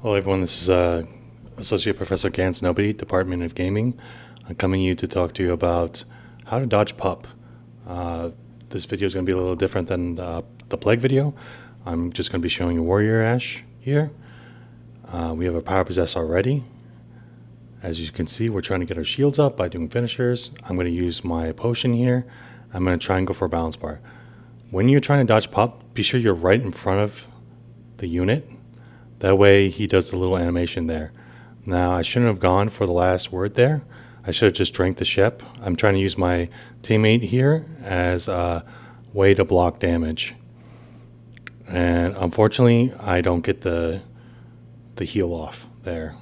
Hello everyone, this is Associate Professor Gans Nobody, Department of Gaming. I'm coming to you to talk to you about how to dodge pup. This video is going to be a little different than the plague video. I'm just going to be showing you Warrior Ash here. We have a power possess already. As you can see, we're trying to get our shields up by doing finishers. I'm going to use my potion here. I'm going to try and go for a balance bar. When you're trying to dodge pup, be sure you're right in front of the unit. That way he does the little animation there. Now I shouldn't have gone for the last word there. I should have just drank the ship. I'm trying to use my teammate here as a way to block damage. And unfortunately I don't get the heal off there.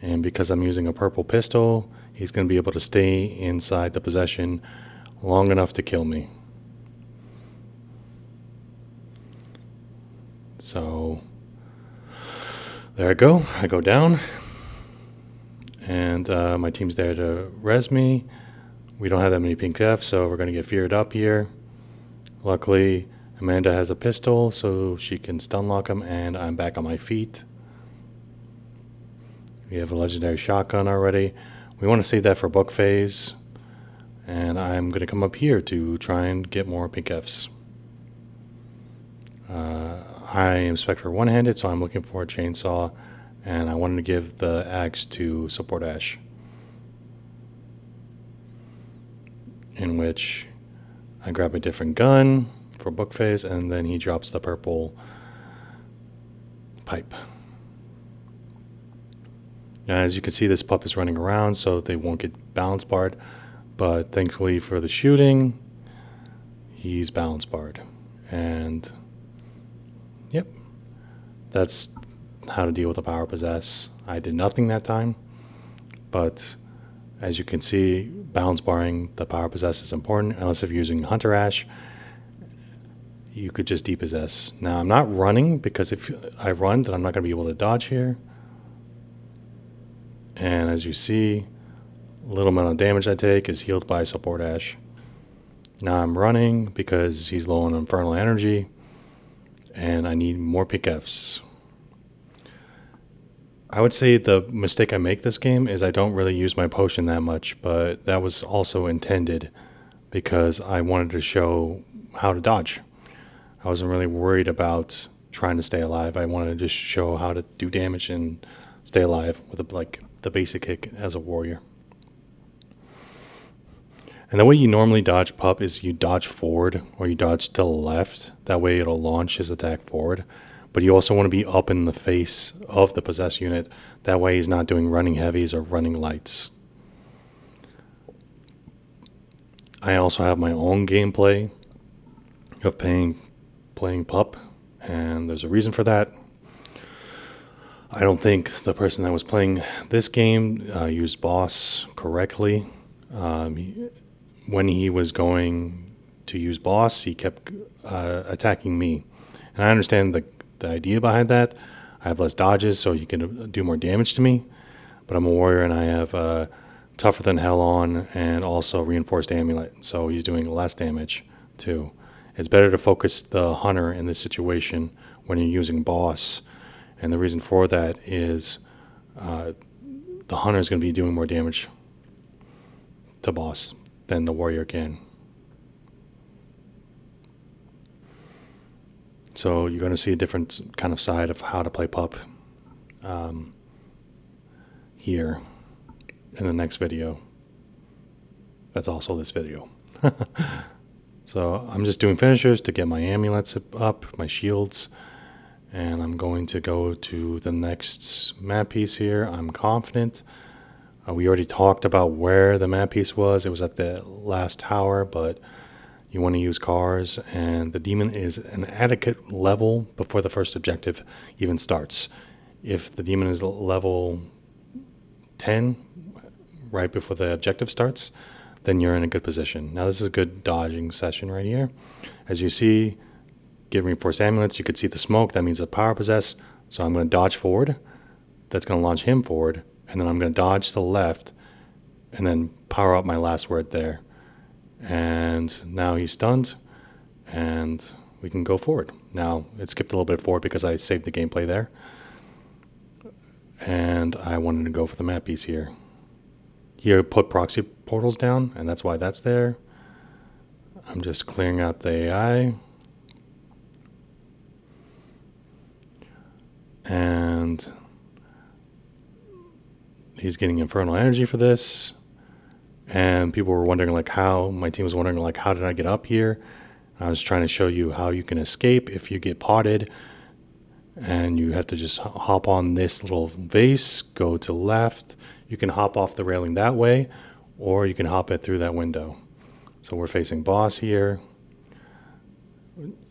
And because I'm using a purple pistol, he's going to be able to stay inside the possession long enough to kill me. So there I go. I go down, and my team's there to res me. We don't have that many pink Fs, so we're going to get feared up here. Luckily, Amanda has a pistol, so she can stun lock him, and I'm back on my feet. We have a legendary shotgun already. We want to save that for book phase, and I'm going to come up here to try and get more pink Fs. I am spec for one-handed, so I'm looking for a chainsaw, and I wanted to give the axe to support Ash, in which I grab a different gun for book phase, and then he drops the purple pipe. Now, as you can see, this pup is running around, so they won't get balance barred, but thankfully for the shooting, he's balance barred. And yep, that's how to deal with a power possess. I did nothing that time, but as you can see, balance barring the power possess is important. Unless if you're using Hunter Ash, you could just depossess. Now I'm not running, because if I run, then I'm not going to be able to dodge here. And as you see, a little amount of damage I take is healed by support Ash. Now I'm running because he's low on infernal energy, and I need more pink Fs. I would say the mistake I make this game is I don't really use my potion that much, but that was also intended because I wanted to show how to dodge. I wasn't really worried about trying to stay alive. I wanted to just show how to do damage and stay alive with the basic kick as a warrior. And the way you normally dodge pup is you dodge forward or you dodge to the left. That way it'll launch his attack forward. But you also want to be up in the face of the possessed unit. That way he's not doing running heavies or running lights. I also have my own gameplay of playing pup, and there's a reason for that. I don't think the person that was playing this game used boss correctly. When he was going to use boss, he kept attacking me. And I understand the idea behind that. I have less dodges, so he can do more damage to me. But I'm a warrior, and I have tougher than hell on, and also reinforced amulet. So he's doing less damage, too. It's better to focus the hunter in this situation when you're using boss. And the reason for that is the hunter is going to be doing more damage to boss than the warrior can. So you're going to see a different kind of side of how to play pup here in the next video. That's also this video. So I'm just doing finishers to get my amulets up, my shields, and I'm going to go to the next map piece here. I'm confident. We already talked about where the map piece was. It was at the last tower, but you want to use cars, and the demon is an adequate level before the first objective even starts. If the demon is level 10 right before the objective starts, then you're in a good position. Now this is a good dodging session right here. As you see, get reinforced amulets. You could see the smoke. That means a power possess. So I'm going to dodge forward. That's going to launch him forward. And then I'm going to dodge to the left and then power up my last word there. And now he's stunned, and we can go forward. Now, it skipped a little bit forward because I saved the gameplay there. and I wanted to go for the map piece here. Here, put proxy portals down, and that's why that's there. I'm just clearing out the AI. And he's getting infernal energy for this. And people were wondering like how, my team was wondering like how did I get up here? I was trying to show you how you can escape if you get potted. And you have to just hop on this little vase, go to left. You can hop off the railing that way, or you can hop it through that window. So we're facing boss here.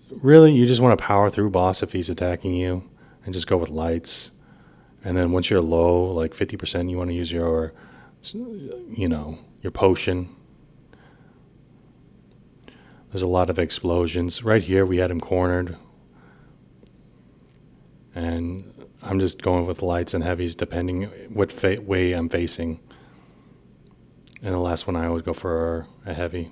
Really, you just want to power through boss if he's attacking you and just go with lights. And then once you're low, like 50%, you want to use your, your potion. There's a lot of explosions. Right here, we had him cornered. And I'm just going with lights and heavies depending what way I'm facing. And the last one I always go for a heavy.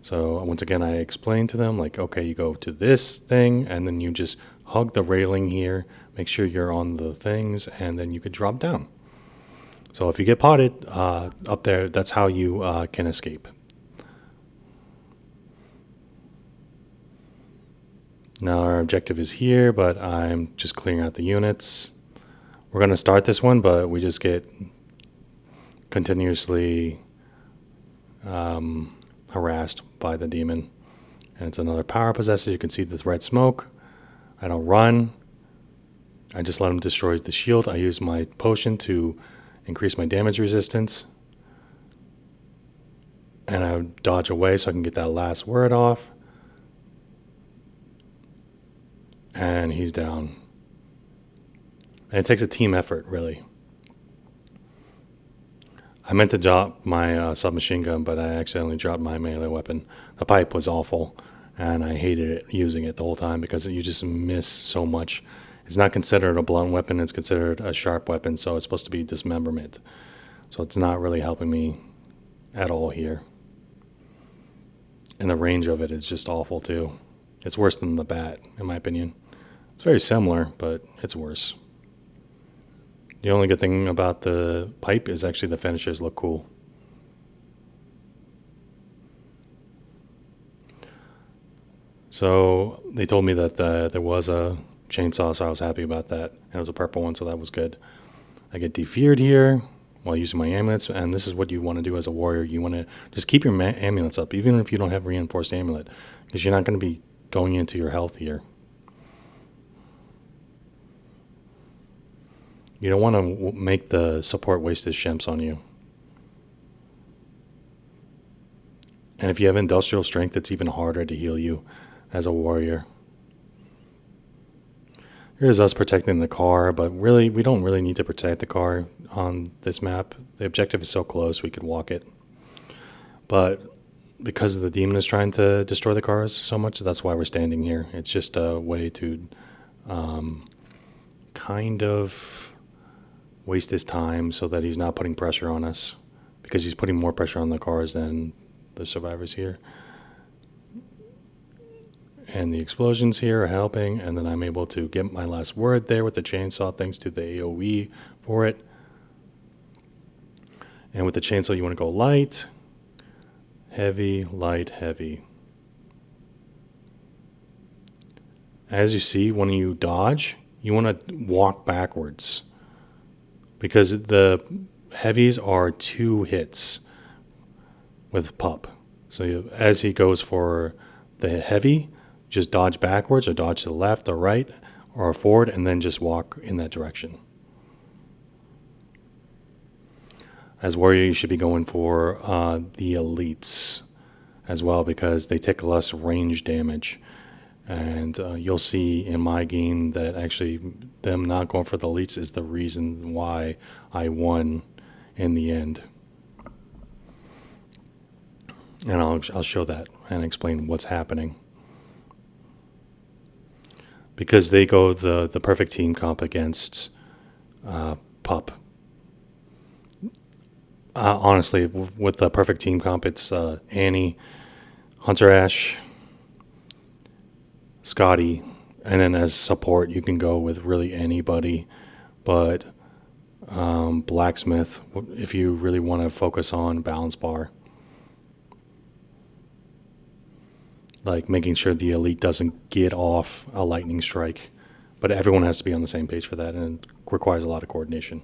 So once again, I explained to them like, okay, you go to this thing and then you just hug the railing here, make sure you're on the things, and then you could drop down. So if you get potted up there, that's how you can escape. Now our objective is here, but I'm just clearing out the units. We're going to start this one, but we just get continuously harassed by the demon. And it's another power possessor. You can see this red smoke. I don't run. I just let him destroy the shield. I use my potion to increase my damage resistance. And I dodge away so I can get that last word off. And he's down. And it takes a team effort, really. I meant to drop my submachine gun, but I accidentally dropped my melee weapon. The pipe was awful, and I hated it using it the whole time because you just miss so much. It's not considered a blunt weapon, it's considered a sharp weapon, so it's supposed to be dismemberment. So it's not really helping me at all here. And the range of it is just awful, too. It's worse than the bat, in my opinion. It's very similar, but it's worse. The only good thing about the pipe is actually the finishers look cool. So they told me that there was a chainsaw, so I was happy about that. And it was a purple one, so that was good. I get defeared here while using my amulets, and this is what you want to do as a warrior. You want to just keep your amulets up, even if you don't have reinforced amulet, because you're not going to be going into your health here. You don't want to make the support waste his shemps on you. And if you have industrial strength, it's even harder to heal you as a warrior. Here's us protecting the car, but really, we don't really need to protect the car on this map. The objective is so close, we could walk it. But because the demon is trying to destroy the cars so much, that's why we're standing here. It's just a way to kind of waste his time so that he's not putting pressure on us, because he's putting more pressure on the cars than the survivors here. And the explosions here are helping, and then I'm able to get my last word there with the chainsaw thanks to the AoE for it. And with the chainsaw you want to go light, heavy, light, heavy. As you see, when you dodge, you want to walk backwards, because the heavies are 2 hits with Pup. So as he goes for the heavy, just dodge backwards or dodge to the left or right or forward, and then just walk in that direction. As warrior, you should be going for the elites as well, because they take less range damage. And you'll see in my game that actually them not going for the elites is the reason why I won in the end. And I'll show that and explain what's happening. Because they go the perfect team comp against Pup. Honestly, with the perfect team comp, it's Annie, Hunter Ash, Scotty, and then as support you can go with really anybody, but blacksmith if you really want to focus on balance bar. Like making sure the elite doesn't get off a lightning strike. But everyone has to be on the same page for that, and it requires a lot of coordination.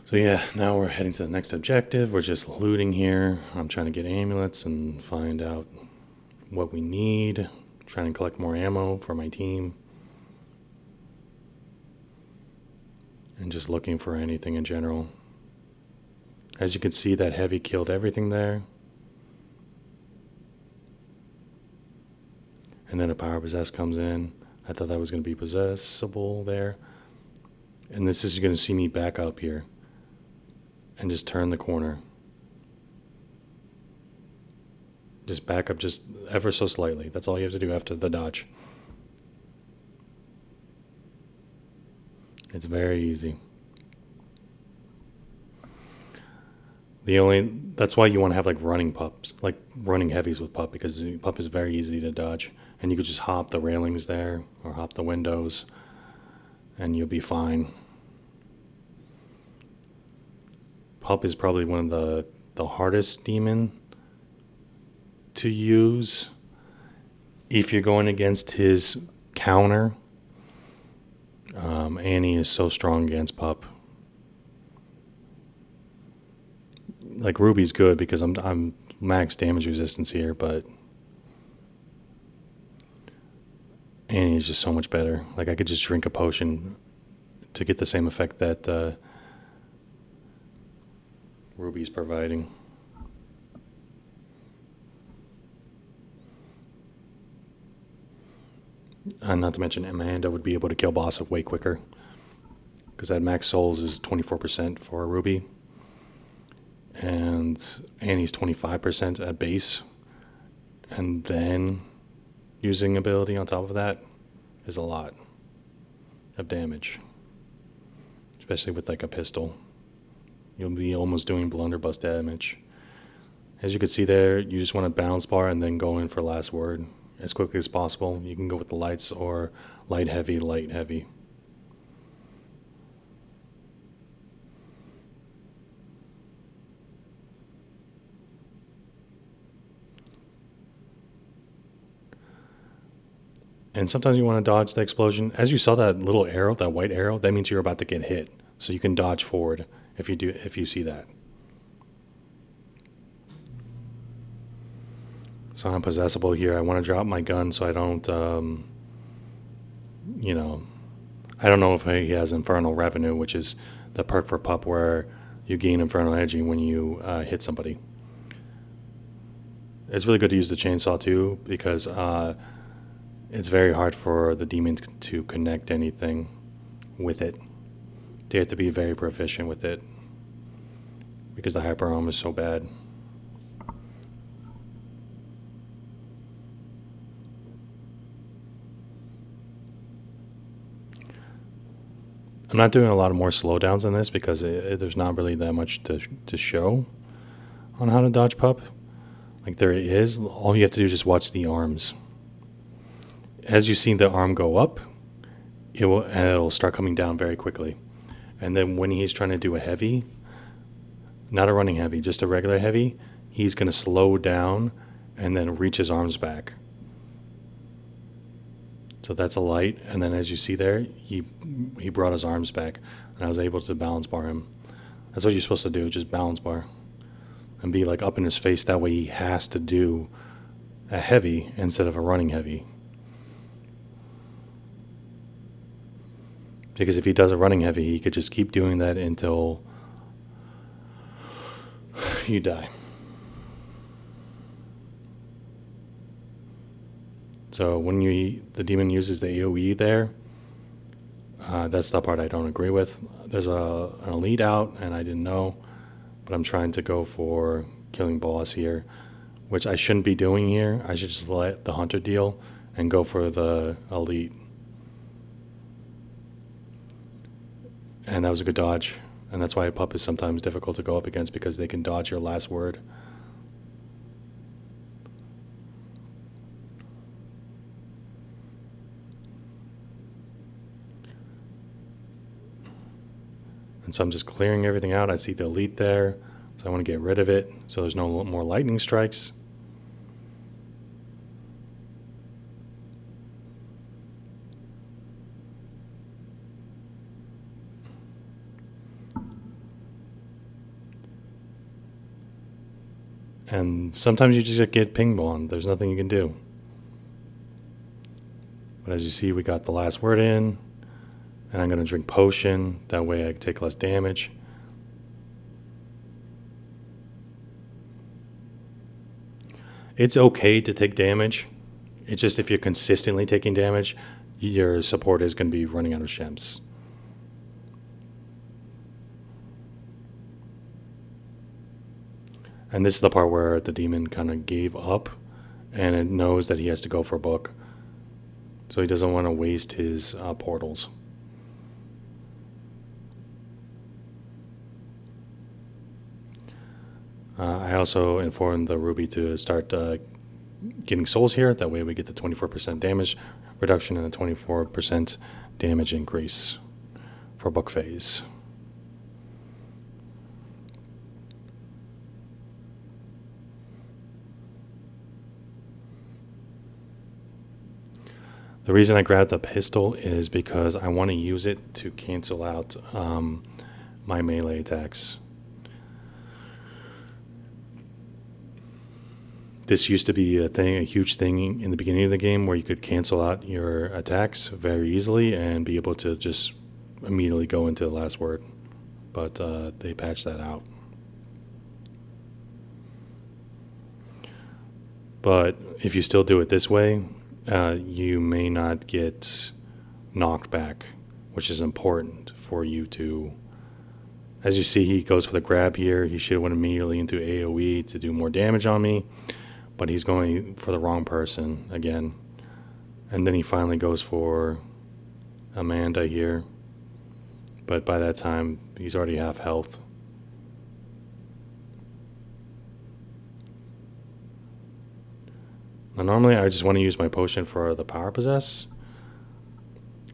So yeah, now we're heading to the next objective. We're just looting here. I'm trying to get amulets and find out what we need. Trying to collect more ammo for my team. And just looking for anything in general. As you can see, that heavy killed everything there. And then a power possess comes in. I thought that was going to be possessable there. And this is going to see me back up here. And just turn the corner. Just back up just ever so slightly. That's all you have to do after the dodge. It's very easy. That's why you want to have like running pups, like running heavies with pup, because the pup is very easy to dodge. And you could just hop the railings there or hop the windows and you'll be fine. Pup is probably one of the hardest demon to use if you're going against his counter. Annie is so strong against Pup. Like Ruby's good because I'm max damage resistance here, but Annie is just so much better. Like I could just drink a potion to get the same effect that Ruby's providing. Not to mention Amanda would be able to kill boss way quicker, because that max souls is 24% for Ruby, and Annie's 25% at base, and then using ability on top of that is a lot of damage, especially with like a pistol. You'll be almost doing blunderbuss damage. As you can see there, you just want to balance bar and then go in for last word as quickly as possible. You can go with the lights or light heavy, light heavy. And sometimes you want to dodge the explosion. As you saw that little arrow, that white arrow, that means you're about to get hit. So you can dodge forward if you see that. So I'm possessable here. I want to drop my gun so I don't, I don't know if he has Infernal Revenue, which is the perk for Pup where you gain Infernal Energy when you hit somebody. It's really good to use the chainsaw too, because it's very hard for the demons to connect anything with it. They have to be very proficient with it because the hyper arm is so bad. I'm not doing a lot of more slowdowns on this because there's not really that much to show on how to dodge Pup. Like there is, all you have to do is just watch the arms. As you see the arm go up, it'll start coming down very quickly. And then when he's trying to do a heavy, not a running heavy, just a regular heavy, he's going to slow down and then reach his arms back. So that's a light, and then as you see there, he brought his arms back, and I was able to balance bar him. That's what you're supposed to do, just balance bar. And be like up in his face, that way he has to do a heavy instead of a running heavy. Because if he does a running heavy, he could just keep doing that until you die. So when the demon uses the AoE there, that's the part I don't agree with. There's an elite out, and I didn't know, but I'm trying to go for killing boss here, which I shouldn't be doing here. I should just let the hunter deal and go for the elite. And that was a good dodge. And that's why a pup is sometimes difficult to go up against, because they can dodge your last word. And so I'm just clearing everything out. I see the elite there, so I want to get rid of it so there's no more lightning strikes. And sometimes you just get ping-ponged. There's nothing you can do. But as you see, we got the last word in. And I'm going to drink potion. That way I can take less damage. It's okay to take damage. It's just if you're consistently taking damage, your support is going to be running out of shems. And this is the part where the demon kind of gave up, and it knows that he has to go for a book. So he doesn't want to waste his portals. I also informed the Ruby to start getting souls here. That way we get the 24% damage reduction and a 24% damage increase for book phase. The reason I grabbed the pistol is because I want to use it to cancel out my melee attacks. This used to be a huge thing in the beginning of the game, where you could cancel out your attacks very easily and be able to just immediately go into the last word. But they patched that out. But if you still do it this way, you may not get knocked back, which is important for you to... As you see, he goes for the grab here. He should have went immediately into AoE to do more damage on me, but he's going for the wrong person again. And then he finally goes for Amanda here, but by that time, he's already half health. Now, normally I just want to use my potion for the power possess,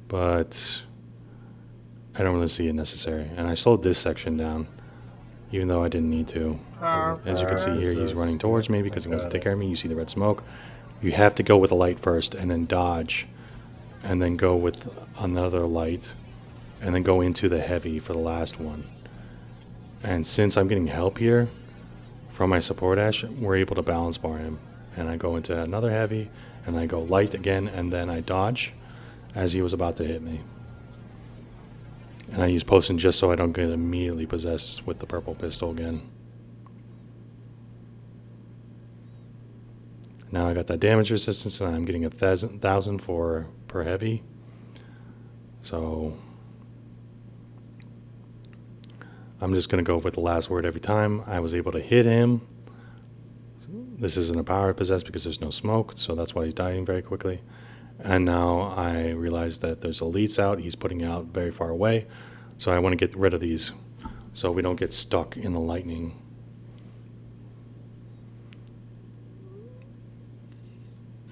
but I don't really see it necessary. And I slowed this section down, even though I didn't need to. As you can see here, he's running towards me because he wants to take care of me. You see the red smoke. You have to go with the light first and then dodge, and then go with another light, and then go into the heavy for the last one. And since I'm getting help here from my support Ash, we're able to balance bar him. And I go into another heavy, and I go light again, and then I dodge as he was about to hit me. And I use potion just so I don't get immediately possessed with the purple pistol again. Now I got that damage resistance, and I'm getting 1,000 for per heavy. So I'm just going to go with the last word every time. I was able to hit him. This isn't a power possess because there's no smoke, so that's why he's dying very quickly. And now I realize that there's elites out. He's putting out very far away. So I want to get rid of these so we don't get stuck in the lightning.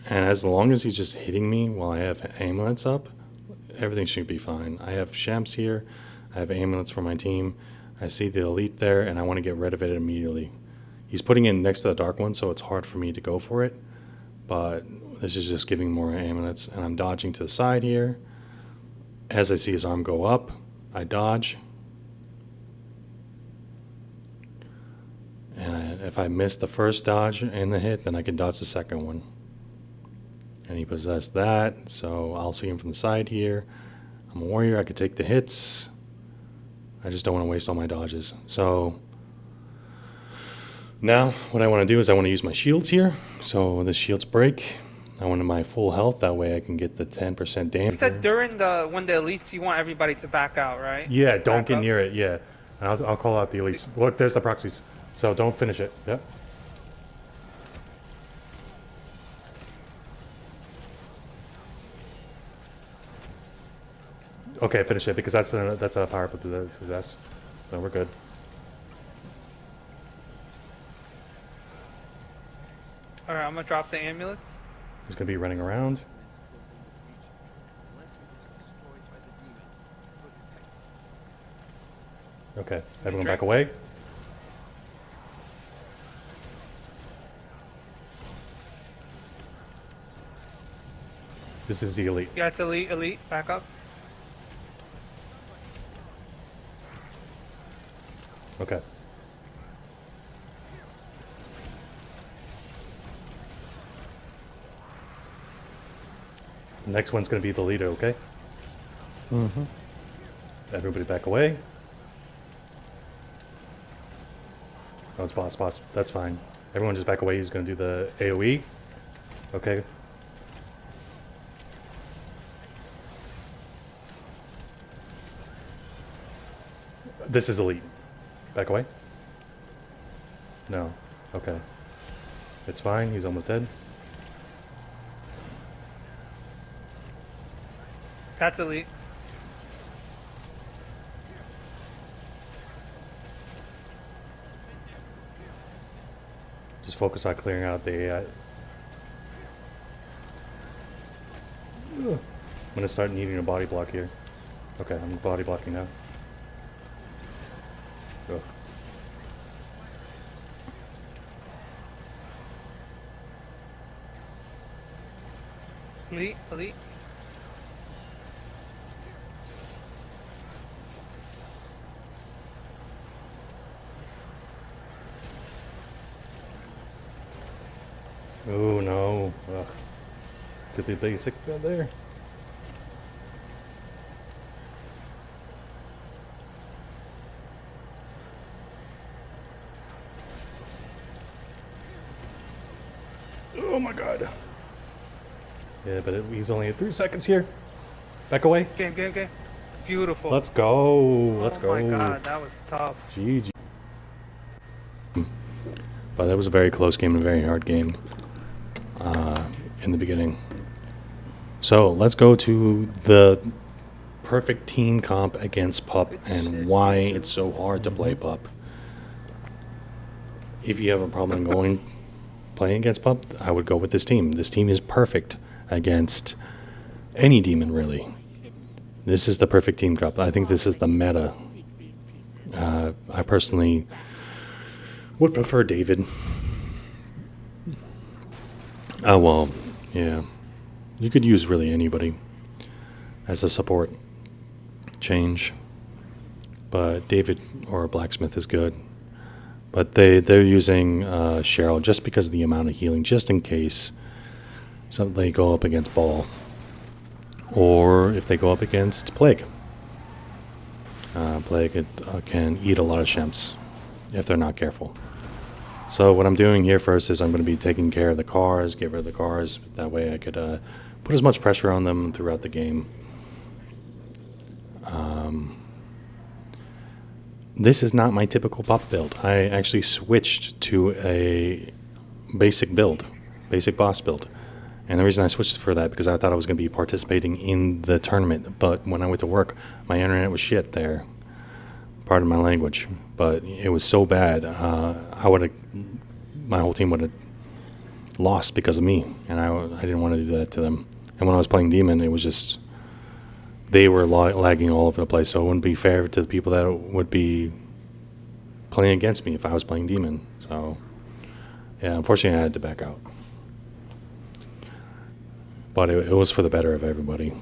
And as long as he's just hitting me while I have amulets up, everything should be fine. I have Shamps here. I have amulets for my team. I see the elite there, and I want to get rid of it immediately. He's putting it next to the dark one, so it's hard for me to go for it. But this is just giving more amulets, and I'm dodging to the side here. As I see his arm go up, I dodge. And if I miss the first dodge and the hit, then I can dodge the second one. And he possessed that, so I'll see him from the side here. I'm a warrior, I could take the hits. I just don't want to waste all my dodges. So now what I want to do is I want to use my shields here. So the shields break. I want my full health, that way I can get the 10% damage. You said during when the elites, you want everybody to back out, right? Yeah, don't get near it, yeah. I'll call out the elites. Look, there's the proxies. So don't finish it, yep. Okay, finish it, because that's a power possess. so we're good. Alright, I'm gonna drop the amulets. He's gonna be running around. Okay, everyone back away. This is the elite. Yeah, it's elite, back up. Okay. The next one's gonna be the leader, okay? Mm-hmm. Everybody back away. Oh, it's boss. That's fine. Everyone just back away. He's gonna do the AoE. Okay. This is elite. Back away. No. Okay. It's fine. He's almost dead. That's elite. Just focus on clearing out the AI. I'm gonna start needing a body block here. Okay, I'm body blocking now. Ugh. Elite. Oh no. Ugh. Could be basic there. Oh my god. Yeah, but he's only at 3 seconds here. Back away. Game. Beautiful. Let's go. Let's go. Oh my god, that was tough. GG. But that was a very close game and a very hard game in the beginning. So let's go to the perfect team comp against Pup and why it's so hard to play Pup. If you have a problem playing against Pup, I would go with this team. This team is perfect against any demon, really. This is the perfect team comp. I think this is the meta. I personally would prefer David. Oh, well, yeah. You could use really anybody as a support change. But David or Blacksmith is good. But they're using Cheryl just because of the amount of healing, just in case they go up against Ball. Or if they go up against Plague. Plague can eat a lot of Shemps if they're not careful. So what I'm doing here first is I'm going to be taking care of the cars, get rid of the cars. That way I could put as much pressure on them throughout the game. This is not my typical Pup build. I actually switched to a basic build, basic boss build. And the reason I switched for that because I thought I was going to be participating in the tournament. But when I went to work, my internet was shit there. Pardon my language. But it was so bad, my whole team would have lost because of me. And I didn't want to do that to them. And when I was playing Demon, it was just, they were lagging all over the place. So it wouldn't be fair to the people that would be playing against me if I was playing Demon. So, yeah, unfortunately I had to back out. But it was for the better of everybody.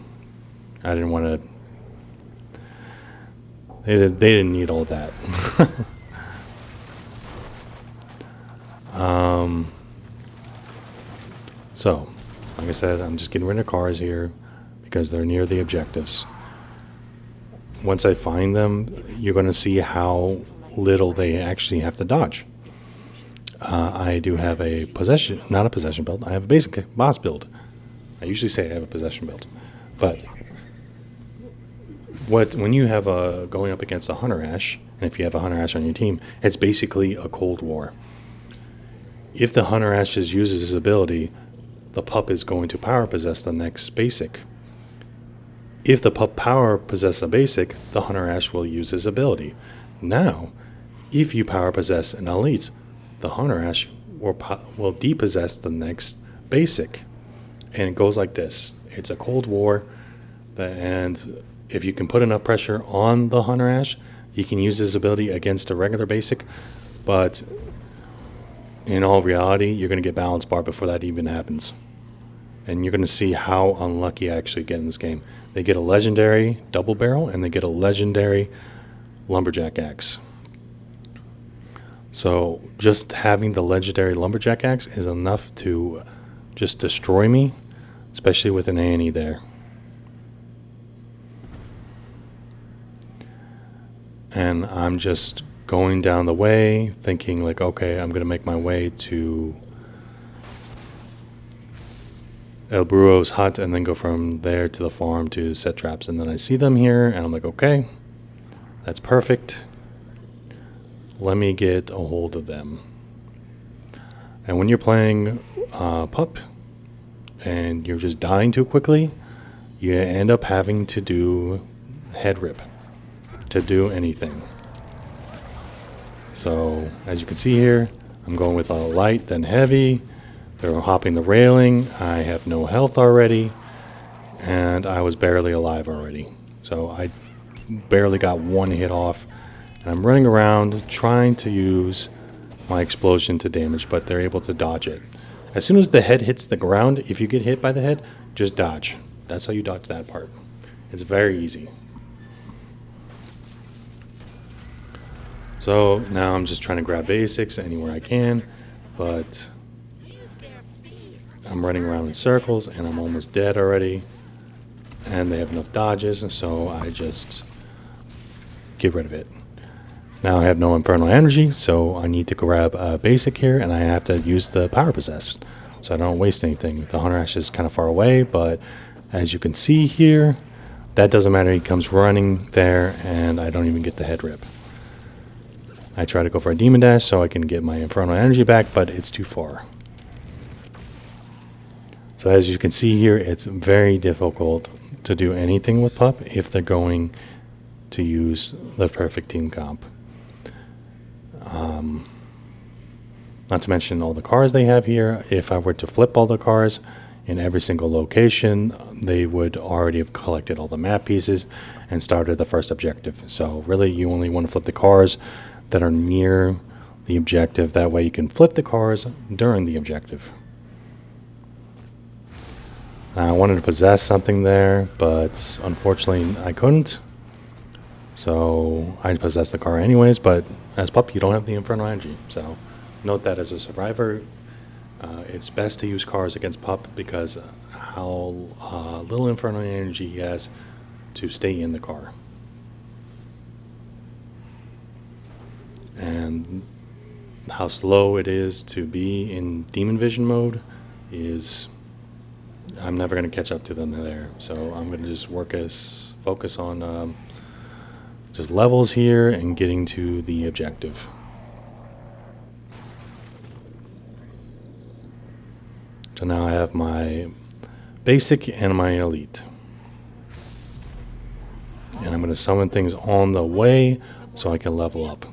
I didn't want to... They didn't need all that. So, like I said, I'm just getting rid of cars here because they're near the objectives. Once I find them, you're going to see how little they actually have to dodge. I do have a possession, not a possession build. I have a basic boss build. I usually say I have a possession build, but when you have going up against a Hunter Ash, and if you have a Hunter Ash on your team, it's basically a Cold War. If the Hunter Ash just uses his ability, the Pup is going to power possess the next basic. If the Pup power possess a basic, the Hunter Ash will use his ability. Now, if you power possess an elite, the Hunter Ash will depossess the next basic. And it goes like this. It's a Cold War, and if you can put enough pressure on the Hunter Ash, he can use his ability against a regular basic, but in all reality, you're going to get balance bar before that even happens. And you're going to see how unlucky I actually get in this game. They get a legendary double barrel, and they get a legendary lumberjack axe. So just having the legendary lumberjack axe is enough to just destroy me, especially with an A&E there. And I'm just going down the way, thinking like, okay, I'm going to make my way to El Brujo's hut and then go from there to the farm to set traps. And then I see them here, and I'm like, okay, that's perfect. Let me get a hold of them. And when you're playing Pup and you're just dying too quickly, you end up having to do head rip to do anything. So as you can see here, I'm going with a light then heavy. They're hopping the railing. I have no health already, and I was barely alive already. So I barely got one hit off. And I'm running around trying to use my explosion to damage, but they're able to dodge it. As soon as the head hits the ground, if you get hit by the head, just dodge. That's how you dodge that part. It's very easy. So now I'm just trying to grab basics anywhere I can, but I'm running around in circles and I'm almost dead already. And they have enough dodges, so I just get rid of it. Now I have no infernal energy, so I need to grab a basic here, and I have to use the power possess, so I don't waste anything. The Hunter Ash is kind of far away, but as you can see here, that doesn't matter. He comes running there, and I don't even get the head rip. I try to go for a demon dash so I can get my infernal energy back, but it's too far. So as you can see here, it's very difficult to do anything with Pup if they're going to use the perfect team comp. Not to mention all the cars they have here. If I were to flip all the cars in every single location, they would already have collected all the map pieces and started the first objective. So really, you only want to flip the cars that are near the objective. That way you can flip the cars during the objective. I wanted to possess something there, but unfortunately I couldn't. So I possessed the car anyways, but as Pup, you don't have the infernal energy. So note that as a survivor, it's best to use cars against Pup because how little infernal energy he has to stay in the car. And how slow it is to be in demon vision mode is, I'm never going to catch up to them there. So I'm going to just focus on just levels here and getting to the objective. So now I have my basic and my elite. And I'm going to summon things on the way so I can level up.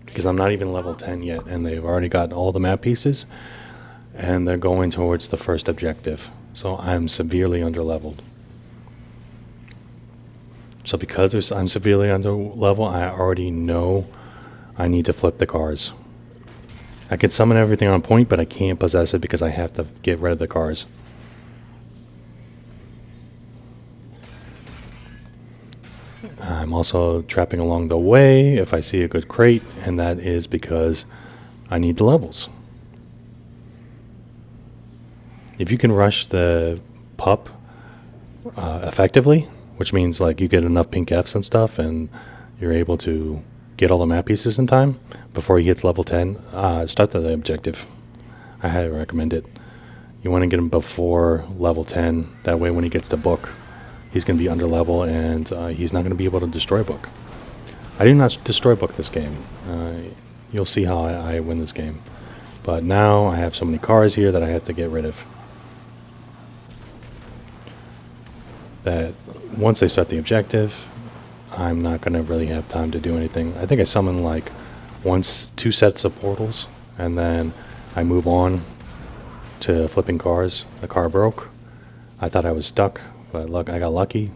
Because I'm not even level 10 yet, and they've already got all the map pieces, and they're going towards the first objective. So I'm severely underleveled. So because I'm severely underleveled, I already know I need to flip the cars. I can summon everything on point, but I can't possess it because I have to get rid of the cars. I'm also trapping along the way if I see a good crate, and that is because I need the levels. If you can rush the Pup effectively, which means like you get enough pink Fs and stuff and you're able to get all the map pieces in time before he hits level 10, start the objective. I highly recommend it. You want to get him before level 10, that way when he gets to book, he's going to be under level and he's not going to be able to destroy book. I do not destroy book this game. You'll see how I win this game. But now I have so many cars here that I have to get rid of. That once they start the objective, I'm not going to really have time to do anything. I think I summon like two sets of portals, and then I move on to flipping cars. The car broke. I thought I was stuck, but look, I got lucky.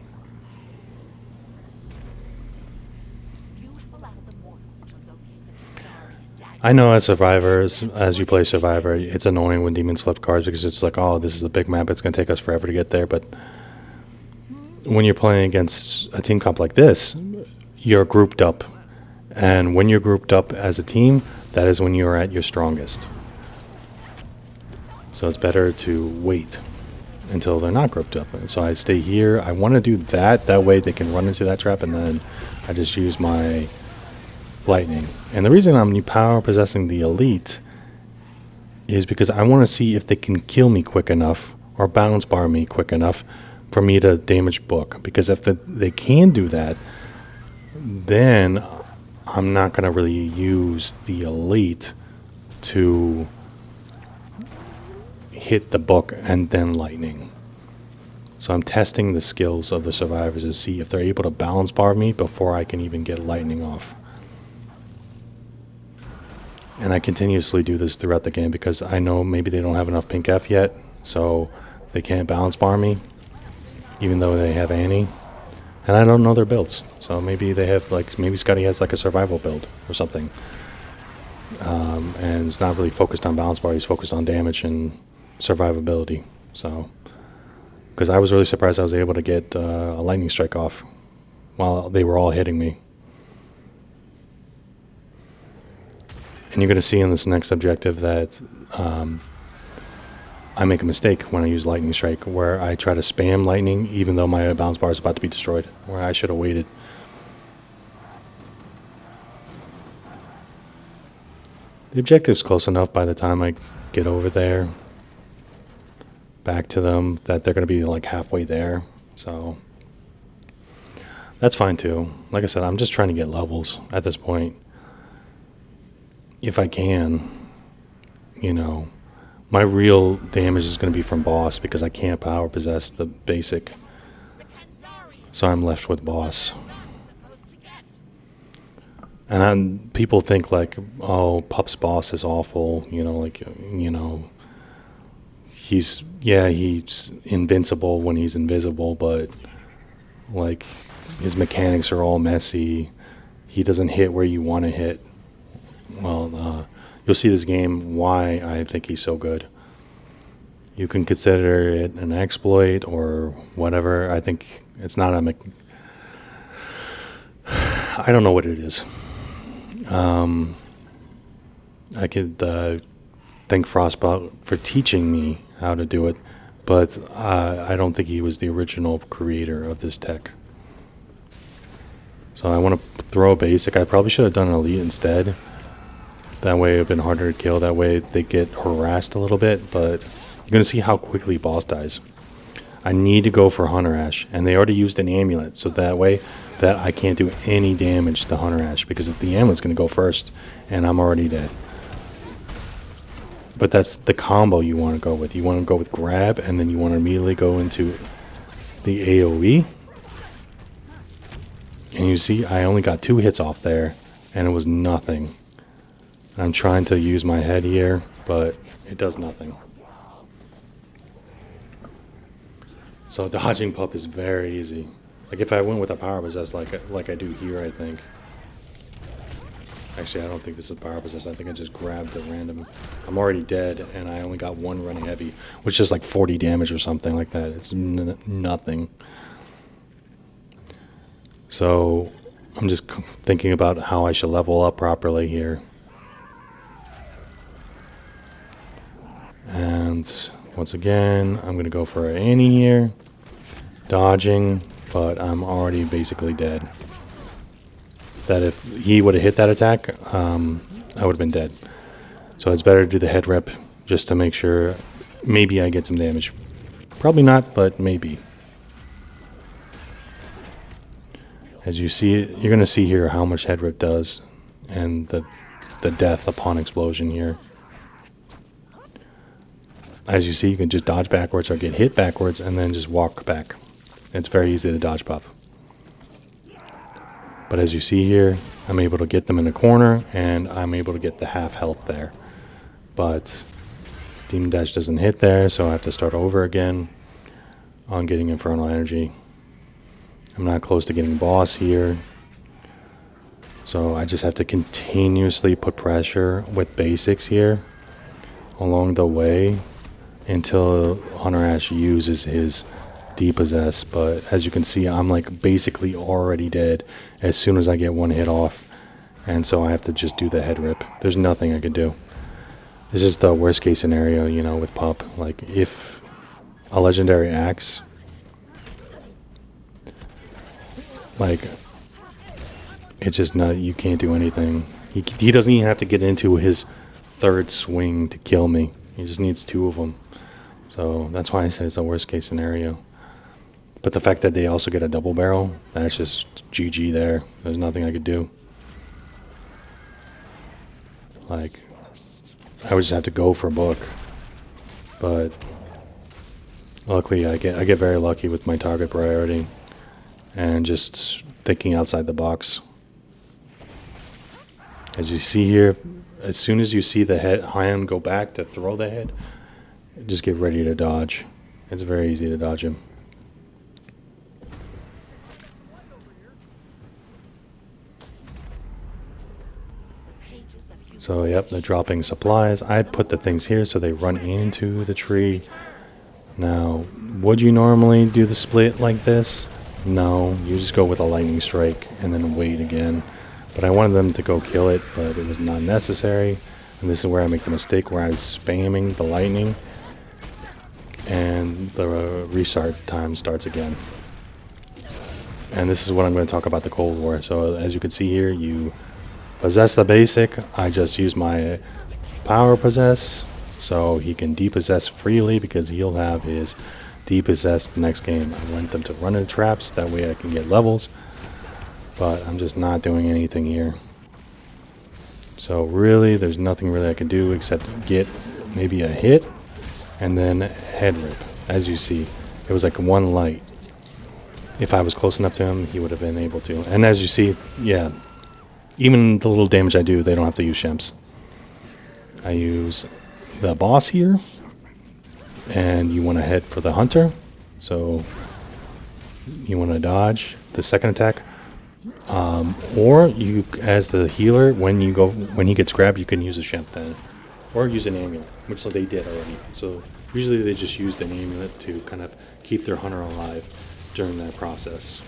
I know as survivors, as you play Survivor, it's annoying when demons flip cars because it's like, oh, this is a big map, it's going to take us forever to get there. But when you're playing against a team comp like this, you're grouped up. And when you're grouped up as a team, that is when you're at your strongest. So it's better to wait until they're not grouped up. And so I stay here. I want to do that. That way they can run into that trap, and then I just use my lightning. And the reason I'm power possessing the elite is because I want to see if they can kill me quick enough or bounce bar me quick enough for me to damage book. Because if they can do that, then I'm not going to really use the elite to hit the book and then lightning. So I'm testing the skills of the survivors to see if they're able to balance bar me before I can even get lightning off. And I continuously do this throughout the game because I know maybe they don't have enough pink F yet, so they can't balance bar me, even though they have Annie. And I don't know their builds, so maybe they have maybe Scotty has like a survival build or something. And it's not really focused on balance bar, he's focused on damage and survivability. So, because I was really surprised I was able to get a lightning strike off while they were all hitting me. And you're going to see in this next objective that I make a mistake when I use lightning strike, where I try to spam lightning even though my balance bar is about to be destroyed, where I should have waited. The objective's close enough by the time I get over there, back to them, that they're going to be like halfway there. So that's fine too. Like I said, I'm just trying to get levels at this point. If I can, you know, my real damage is going to be from boss because I can't power possess the basic. So I'm left with boss. And people think like, oh, Pup's boss is awful, you know, like, you know, he's invincible when he's invisible, but like his mechanics are all messy. He doesn't hit where you want to hit. Well, you'll see this game why I think he's so good. You can consider it an exploit or whatever. I think it's not a I don't know what it is. I could thank Frostbot for teaching me how to do it, but I don't think he was the original creator of this tech. So I want to throw a basic. I probably should have done an elite instead. That way it would have been harder to kill. That way they get harassed a little bit, but you're going to see how quickly boss dies. I need to go for Hunter Ash, and they already used an amulet, so that way that I can't do any damage to Hunter Ash, because if the amulet's going to go first, and I'm already dead. But that's the combo you want to go with. You want to go with grab, and then you want to immediately go into the AoE. And you see, I only got 2 hits off there, and it was nothing. I'm trying to use my head here, but it does nothing. So dodging Pup is very easy. Like if I went with a power possess like I do here, I think. Actually, I don't think this is power possess. I think I just grabbed the random. I'm already dead, and I only got 1 running heavy, which is like 40 damage or something like that. It's nothing. So I'm just thinking about how I should level up properly here. And once again, I'm going to go for an Annie here. Dodging, but I'm already basically dead. That if he would have hit that attack, I would have been dead. So it's better to do the head rep just to make sure maybe I get some damage. Probably not, but maybe. As you see it, you're going to see here how much head rep does, and the death upon explosion here. As you see, you can just dodge backwards or get hit backwards and then just walk back. It's very easy to dodge Pup. But as you see here, I'm able to get them in the corner, and I'm able to get the half health there. But Demon Dash doesn't hit there, so I have to start over again on getting Infernal Energy. I'm not close to getting boss here. So I just have to continuously put pressure with basics here along the way until Hunter Ash uses his Depossess. But as you can see, I'm like basically already dead as soon as I get one hit off. And so I have to just do the head rip. There's nothing I could do. This is the worst case scenario, you know, with Pup. Like, if a legendary axe, like, it's just not, you can't do anything. He doesn't even have to get into his third swing to kill me. He just needs 2 of them. So that's why I say it's a worst case scenario. But the fact that they also get a double barrel, that's just GG there. There's nothing I could do. Like, I would just have to go for a book. But luckily I get very lucky with my target priority and just thinking outside the box. As you see here, as soon as you see the hand go back to throw the head, just get ready to dodge. It's very easy to dodge him. So yep, they're dropping supplies. I put the things here so they run into the tree. Now, would you normally do the split like this? No, you just go with a lightning strike and then wait again. But I wanted them to go kill it, but it was not necessary. And this is where I make the mistake where I was spamming the lightning and the restart time starts again. And this is what I'm going to talk about the Cold War. So as you can see here, you possess the basic. I just use my power possess so he can depossess freely because he'll have his depossess the next game. I want them to run into traps, that way I can get levels, but I'm just not doing anything here. So really, there's nothing really I can do except get maybe a hit and then head rip. As you see, it was like one light. If I was close enough to him, he would have been able to. And as you see, yeah, even the little damage I do, they don't have to use shemps. I use the boss here, and you want to head for the hunter. So you want to dodge the second attack, or you, as the healer, when he gets grabbed, you can use a shemp then, or use an amulet, which they did already. So usually they just used an amulet to kind of keep their hunter alive during that process.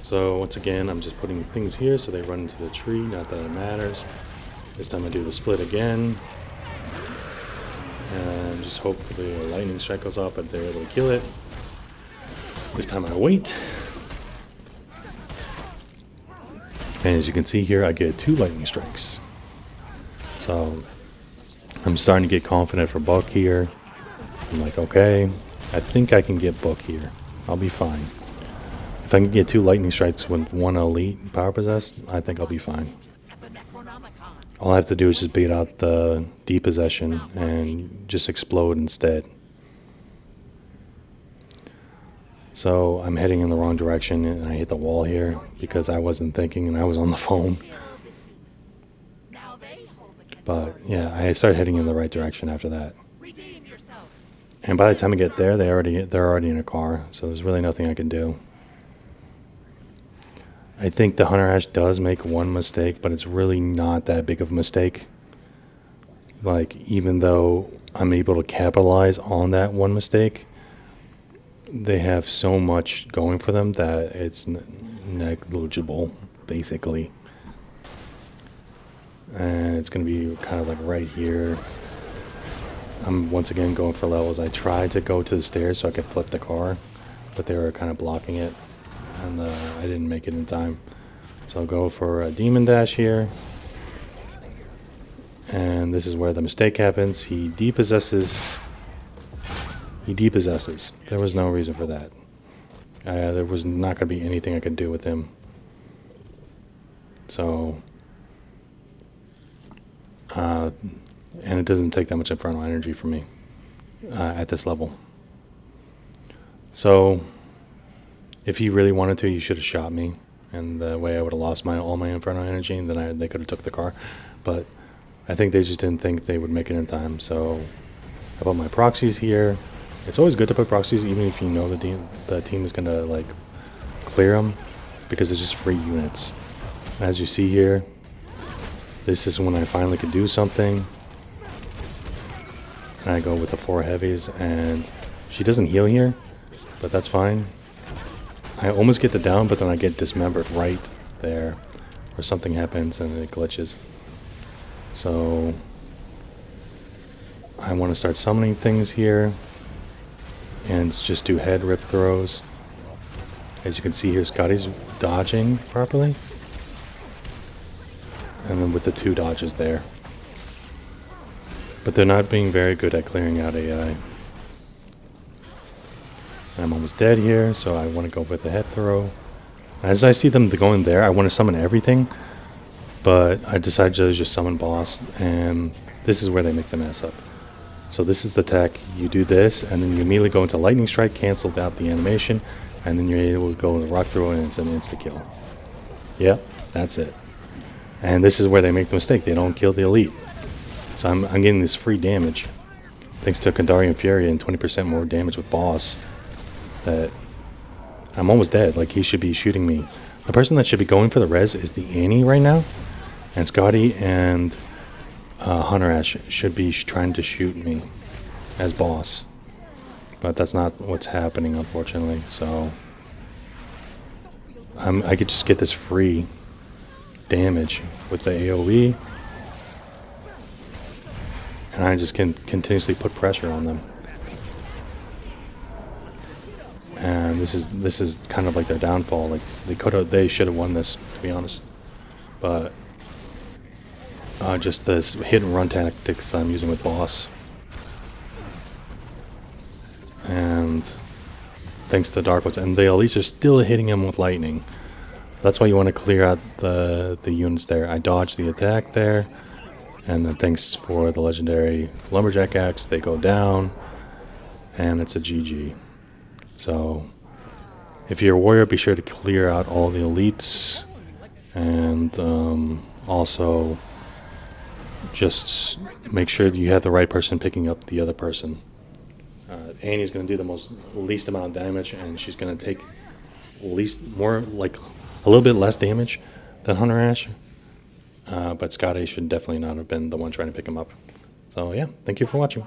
So once again, I'm just putting things here so they run into the tree, not that it matters. This time I do the split again. And just hopefully a lightning strike goes off, but they're able to kill it. This time I wait. And as you can see here, I get 2 lightning strikes. So I'm starting to get confident for Buck here. I'm like, okay, I think I can get Buck here. I'll be fine. If I can get 2 lightning strikes with 1 elite power possess, I think I'll be fine. All I have to do is just beat out the depossession and just explode instead. So I'm heading in the wrong direction and I hit the wall here because I wasn't thinking and I was on the phone. But yeah, I started heading in the right direction after that. And by the time I get there, they're already in a car, so there's really nothing I can do. I think the Hunter Ash does make one mistake, but it's really not that big of a mistake. Like, even though I'm able to capitalize on that one mistake, they have so much going for them that it's negligible, basically. And it's going to be kind of like right here. I'm once again going for levels. I tried to go to the stairs so I could flip the car, but they were kind of blocking it. And I didn't make it in time. So I'll go for a Demon Dash here. And this is where the mistake happens. He depossesses. There was no reason for that. There was not going to be anything I could do with him. So, and it doesn't take that much Infernal Energy for me at this level. So If he really wanted to, he should have shot me, and the way I would have lost all my Inferno energy, and then they could have took the car. But I think they just didn't think they would make it in time. So I put my proxies here. It's always good to put proxies, even if you know the team is gonna like clear them, because it's just free units. As you see here, this is when I finally could do something. And I go with the 4 heavies, and she doesn't heal here, but that's fine. I almost get the down, but then I get dismembered right there, or something happens and it glitches. So I want to start summoning things here, and just do head rip throws. As you can see here, Scotty's dodging properly, and then with the 2 dodges there. But they're not being very good at clearing out AI. I'm almost dead here, so I want to go with the head throw. As I see them going there, I want to summon everything, but I decided to just summon boss, and this is where they make the mess up. So this is the tech. You do this, and then you immediately go into lightning strike, cancel out the animation, and then you're able to go into rock throw, and it's an insta kill. Yep, that's it. And this is where they make the mistake. They don't kill the elite. So I'm getting this free damage, thanks to Kandarian Fury and 20% more damage with boss. That I'm almost dead. Like, he should be shooting me. The person that should be going for the res is the Annie right now, and Scotty and Hunter Ash should be trying to shoot me as boss, but that's not what's happening, unfortunately. So I could just get this free damage with the AoE, and I just can continuously put pressure on them. And this is kind of like their downfall. Like, they should have won this, to be honest. But just this hit and run tactics I'm using with boss, and thanks to the dark ones, and the elites are still hitting him with lightning. That's why you want to clear out the units there. I dodged the attack there, and then thanks for the legendary lumberjack axe, they go down, and it's a GG. So if you're a warrior, be sure to clear out all the elites, and also just make sure that you have the right person picking up the other person. Annie's going to do the least amount of damage, and she's going to take a little bit less damage than Hunter Ash. But Scotty should definitely not have been the one trying to pick him up. So yeah, thank you for watching.